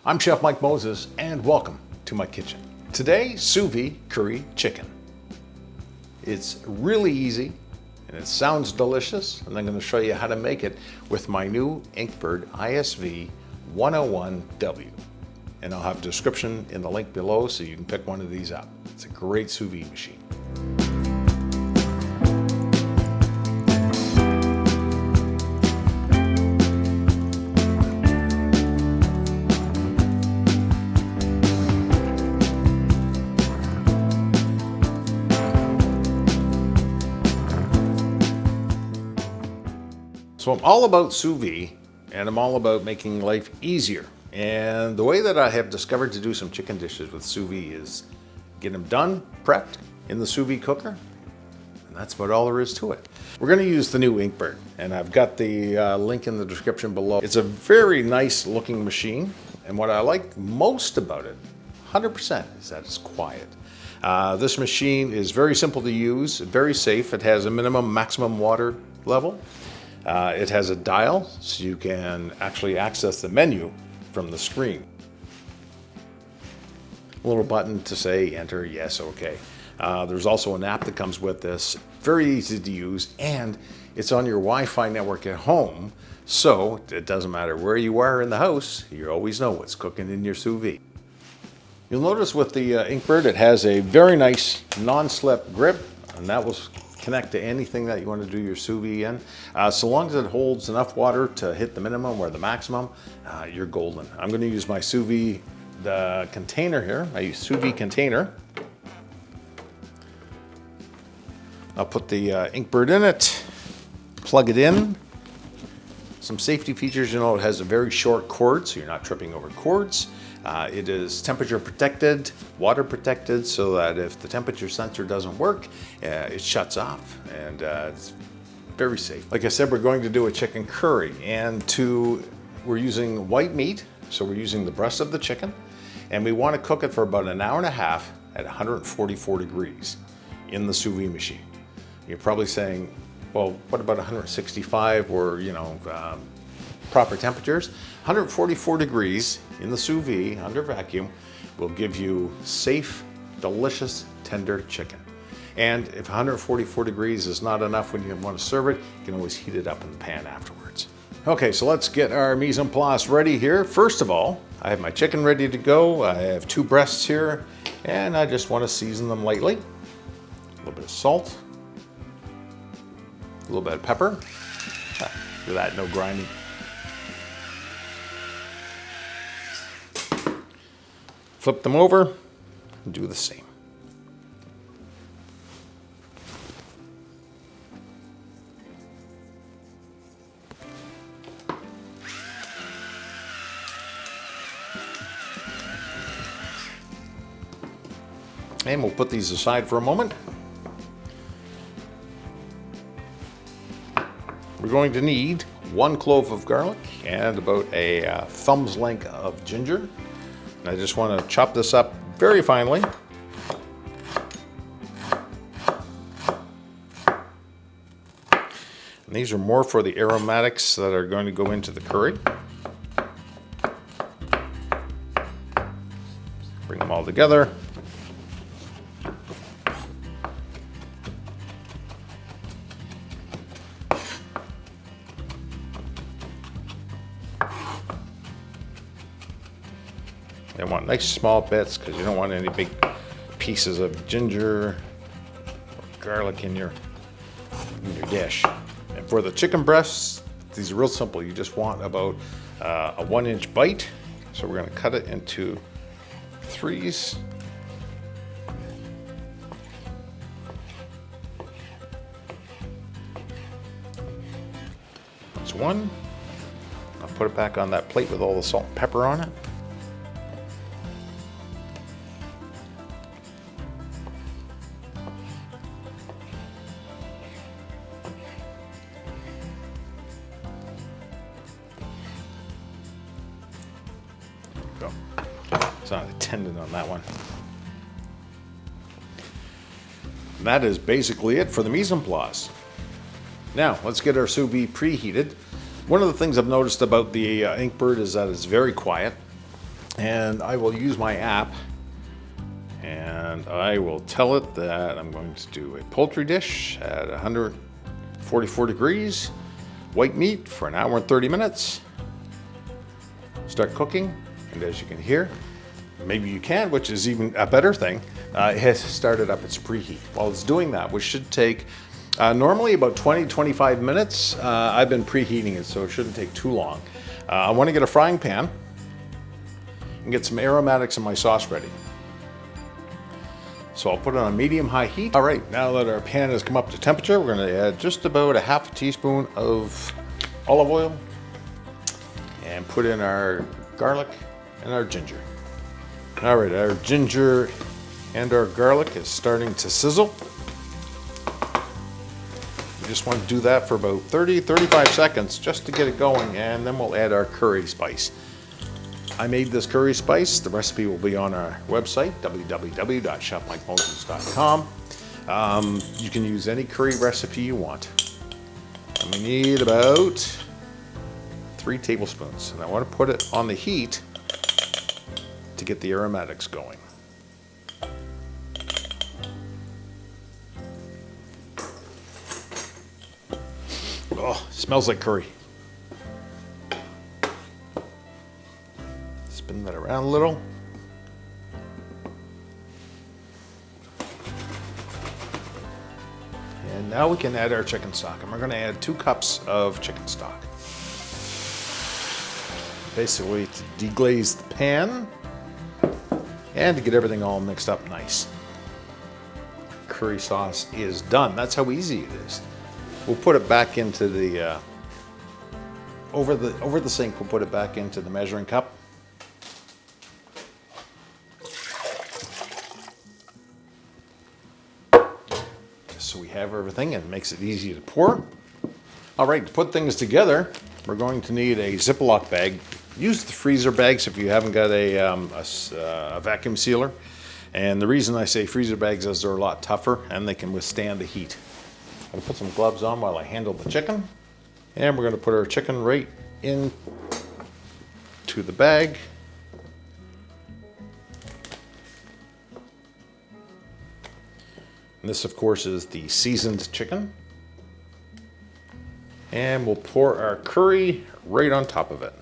I'm Chef Mike Moses, and welcome to my kitchen. Today, sous vide curry chicken. It's really easy, and it sounds delicious, and I'm going to show you how to make it with my new INKBIRD ISV 101W. And I'll have a description in the link below so you can pick one of these up. It's a great sous vide machine. So I'm all about sous vide, and I'm all about making life easier. And the way that I have discovered to do some chicken dishes with sous vide is get them done, prepped in the sous vide cooker, and that's about all there is to it. We're going to use the new INKBIRD, and I've got the link in the description below. It's a very nice looking machine, and what I like most about it, 100%, is that it's quiet. This machine is very simple to use, very safe. It has a minimum maximum water level. It has a dial, so you can actually access the menu from the screen. A little button to say enter, yes, okay. There's also an app that comes with this, very easy to use, and it's on your Wi-Fi network at home, so it doesn't matter where you are in the house, you always know what's cooking in your sous vide. You'll notice with the INKBIRD, it has a very nice non-slip grip, and that will connect to anything that you want to do your sous vide in. So long as it holds enough water to hit the minimum or the maximum, you're golden. I'm going to use my sous vide container here. I use sous vide container. I'll put the INKBIRD in it, plug it in. Some safety features, you know, it has a very short cord, so you're not tripping over cords. It is temperature protected, water protected, so that if the temperature sensor doesn't work, it shuts off, and it's very safe. Like I said, we're going to do a chicken curry, and we're using white meat, so we're using the breast of the chicken, and we want to cook it for about an hour and a half at 144 degrees in the sous vide machine. You're probably saying, well, what about 165 or, you know, proper temperatures? 144 degrees in the sous vide under vacuum will give you safe, delicious, tender chicken. And if 144 degrees is not enough when you want to serve it, you can always heat it up in the pan afterwards. Okay, so let's get our mise en place ready here. First of all, I have my chicken ready to go. I have 2 breasts here, and I just want to season them lightly. A little bit of salt, a little bit of pepper. Look at that, no grinding. Flip them over and do the same. And we'll put these aside for a moment. We're going to need 1 clove of garlic and about a thumb's length of ginger. I just want to chop this up very finely. And these are more for the aromatics that are going to go into the curry. Bring them all together. They want nice small bits because you don't want any big pieces of ginger or garlic in your dish. And for the chicken breasts, these are real simple. You just want about a 1-inch bite. So we're going to cut it into 3s. That's 1. I'll put it back on that plate with all the salt and pepper on it. Go. It's not a tendon on that one. That is basically it for the mise en place. Now, let's get our sous vide preheated. One of the things I've noticed about the INKBIRD is that it's very quiet. And I will use my app and I will tell it that I'm going to do a poultry dish at 144 degrees, white meat for an hour and 30 minutes. Start cooking, and as you can hear, maybe you can, which is even a better thing, it has started up its preheat. While it's doing that, which should take normally about 20-25 minutes, I've been preheating it, so it shouldn't take too long. I want to get a frying pan and get some aromatics in my sauce ready. So I'll put it on medium-high heat. All right, now that our pan has come up to temperature, we're going to add just about a half a teaspoon of olive oil and put in our garlic and our ginger. All right, our ginger and our garlic is starting to sizzle. We just want to do that for about 30-35 seconds just to get it going, and then we'll add our curry spice. I made this curry spice. The recipe will be on our website, www.chefmikemoses.com. You can use any curry recipe you want. And we need about 3 tablespoons. And I want to put it on the heat to get the aromatics going. Oh, smells like curry. Spin that around a little. And now we can add our chicken stock. And we're going to add 2 cups of chicken stock. Basically to deglaze the pan and to get everything all mixed up nice. Curry sauce is done. That's how easy it is. We'll put it back into the over the sink. We'll put it back into the measuring cup. So we have everything, and it makes it easy to pour. All right, to put things together, we're going to need a Ziploc bag. Use the freezer bags if you haven't got a vacuum sealer. And the reason I say freezer bags is they're a lot tougher and they can withstand the heat. I'm going to put some gloves on while I handle the chicken. And we're going to put our chicken right into the bag. And this, of course, is the seasoned chicken. And we'll pour our curry right on top of it.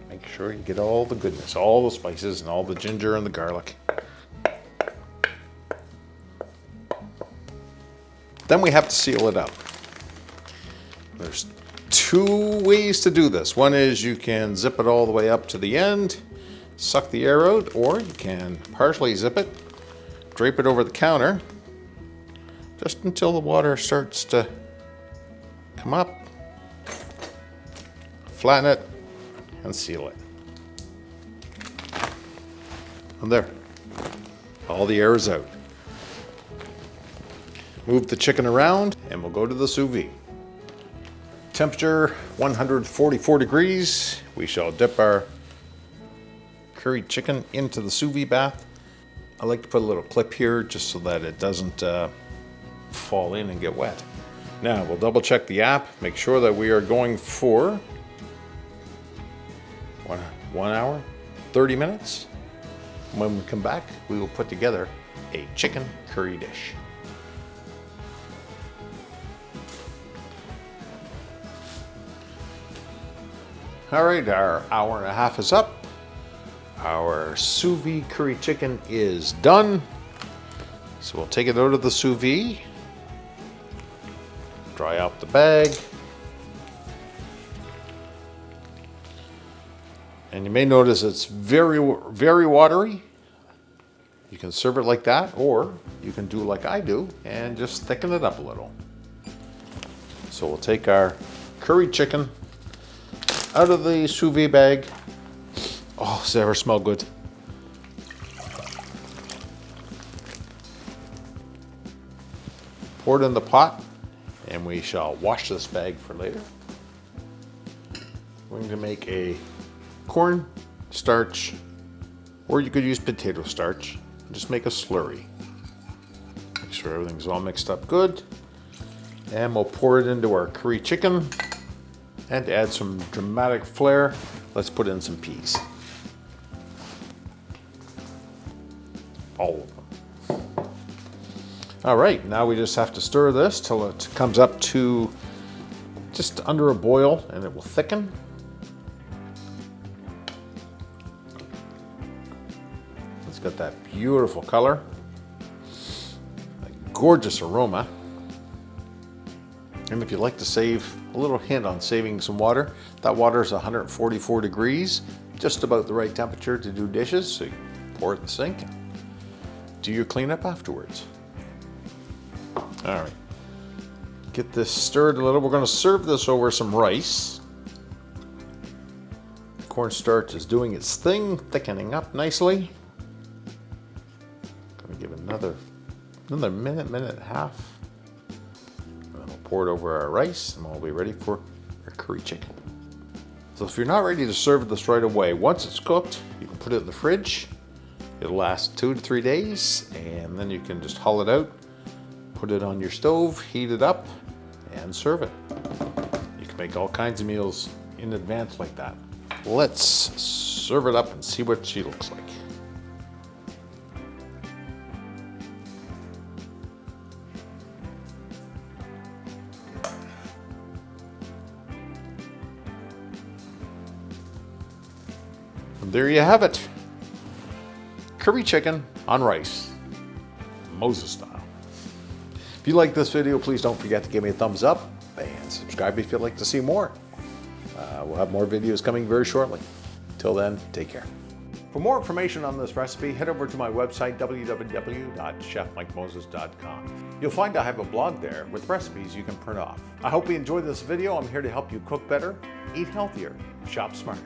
Make sure you get all the goodness, all the spices and all the ginger and the garlic. Then we have to seal it up. There's 2 ways to do this. One is you can zip it all the way up to the end, suck the air out, or you can partially zip it, drape it over the counter, just until the water starts to come up, flatten it, and seal it. And there, all the air is out. Move the chicken around and we'll go to the sous vide. Temperature 144 degrees. We shall dip our curried chicken into the sous vide bath. I like to put a little clip here just so that it doesn't fall in and get wet. Now we'll double check the app, make sure that we are going for 1 hour, 30 minutes. When we come back, we will put together a chicken curry dish. All right, our hour and a half is up. Our sous vide curry chicken is done. So we'll take it out of the sous vide, dry out the bag. And you may notice it's very, very watery. You can serve it like that, or you can do like I do and just thicken it up a little. So we'll take our curry chicken out of the sous vide bag. Oh, does it ever smell good? Pour it in the pot, and we shall wash this bag for later. We're going to make a corn starch, or you could use potato starch. Just make a slurry. Make sure everything's all mixed up good. And we'll pour it into our curry chicken. And to add some dramatic flair, let's put in some peas. All of them. All right, now we just have to stir this till it comes up to just under a boil and it will thicken. It's got that beautiful color, a gorgeous aroma. And if you'd like to save, a little hint on saving some water, that water is 144 degrees, just about the right temperature to do dishes, so you pour it in the sink and do your cleanup afterwards. All right, get this stirred a little. We're going to serve this over some rice. Cornstarch is doing its thing, thickening up nicely. Going to give another minute and a half. We'll pour it over our rice and we'll be ready for our curry chicken. So if you're not ready to serve this right away, once it's cooked, you can put it in the fridge. It'll last 2 to 3 days, and then you can just haul it out, put it on your stove, heat it up, and serve it. You can make all kinds of meals in advance like that. Let's serve it up and see what she looks like. And there you have it. Curry chicken on rice, Moses style. If you like this video, please don't forget to give me a thumbs up and subscribe if you'd like to see more. We'll have more videos coming very shortly. Till then, take care. For more information on this recipe, head over to my website, www.chefmikemoses.com. You'll find I have a blog there with recipes you can print off. I hope you enjoyed this video. I'm here to help you cook better, eat healthier, shop smarter.